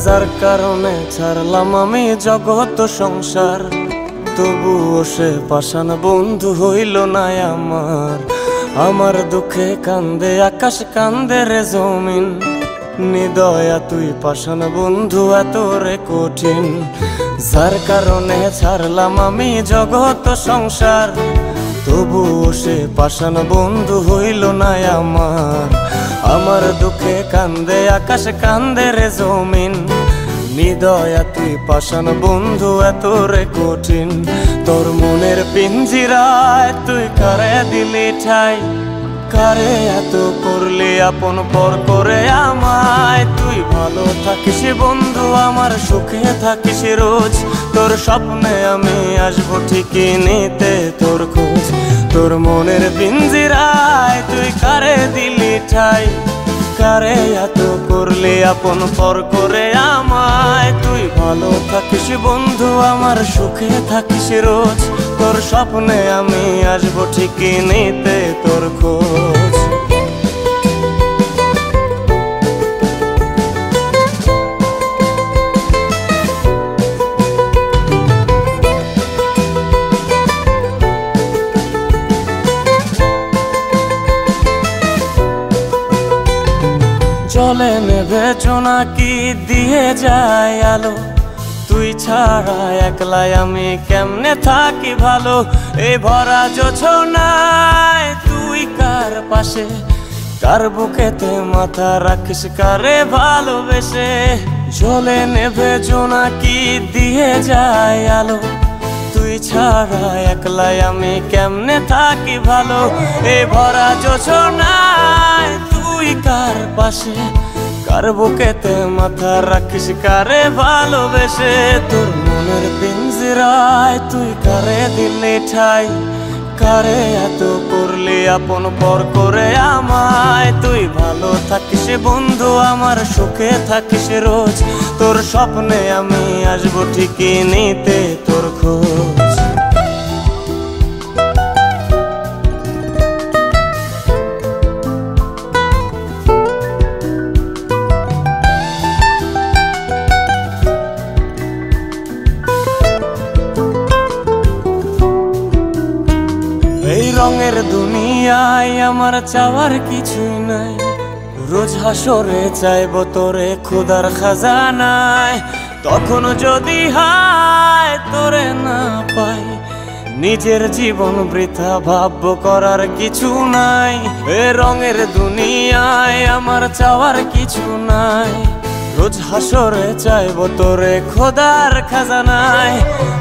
যার কারণে ছাড়লাম আমি জগৎ সংসার, তবুও সে পাষাণ বন্ধু হইল না আমার। আমার দুঃখে কান্দে আকাশ, কান্দে রে জমিন, নিদয়া তুই পাষাণ বন্ধু এত রে কঠিন। যার কারণে ছাড়লাম আমি জগৎ সংসার, তবুও সে পাষাণ বন্ধু হইল না আমার। আমার দুঃখে কান্দে আকাশ, কান্দে রে জমিন, নিদয়া তুই পাষাণ বন্ধু এত রে কঠিন। তোর মনের পিঞ্জিরায় তুই কারে দিলি ঠাই, কারে এত করলি আপন পর করে আমায়। তুই ভালো থাকিস বন্ধু আমার, সুখে থাকিস রোজ, তোর স্বপ্নে আমি আসবো ঠিকই নিতে তোর খোঁজ। তোর মনের পিঞ্জিরায় তুই কারে দিলি ঠাই, কারে এত করলি আপন পর করে আমায়। তুই ভালো থাকিস বন্ধু আমার, সুখে থাকিস রোজ, তোর স্বপ্নে আমি আসবো ঠিকই নিতে তোর খোঁজ। জলে নেভে জোনাকি দিয়ে যায় আলো, তুই ছাড়া একলাই আমি কেমনে থাকি ভালো। এই ভরা জোছনায় তুই কার পাশে, কার বুকেতে মাথা রাখিস কারে ভালোবেসে। জলে নেভে জোনাকি দিয়ে যায় আলো, তুই ছাড়া একলাই আমি কেমনে থাকি ভালো। এই ভরা জোছনায় তুই কার পাশে, কার বুকেতে মাথা রাখিস কারে ভালোবেসে। তোর মনের পিঞ্জিরায় তুই কারে দিলি ঠাই, কারে এত করলি আপন পর করে আমায়। তুই ভালো থাকিস বন্ধু আমার, সুখে থাকিস রোজ, তোর স্বপ্নে আমি আসবো ঠিকই নিতে তোর খোঁজ। এই রঙের দুনিয়ায় আমার চাওয়ার কিছুই নাই, রোজ হাসরে চাইবো তোরে খোদার খাজানায়। তখন যদি হায় তোরে না পাই, নিজের জীবন বৃথা ভাববো করার কিছু নাই। এ রঙের দুনিয়ায় আমার চাওয়ার কিছু নাই, রোজ হাসরে চাইবো তোরে খোদার খাজানায়।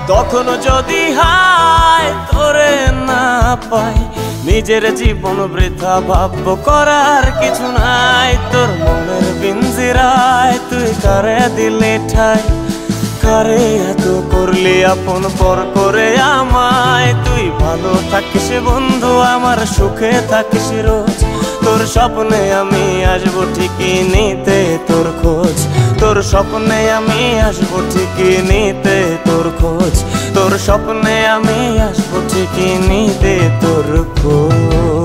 তখন যদি হায় তোরে না পাই, নিজের জীবন বৃথা ভাববো করার কিছু নাই। তোর মনের পিঞ্জিরায় তুই কারে দিলি ঠাই, কারে এত করলি আপন পর করে আমায়। তুই ভালো থাকিস বন্ধু আমার, সুখে থাকিস রোজ, তোর স্বপ্নে আমি আসবো ঠিকই নিতে তোর খোঁজ। তোর স্বপ্নে আমি আসবো ঠিকই নিতে তোর খোঁজ, তোর স্বপ্নে আমি আসবো ঠিকই নিতে তোর খোঁজ।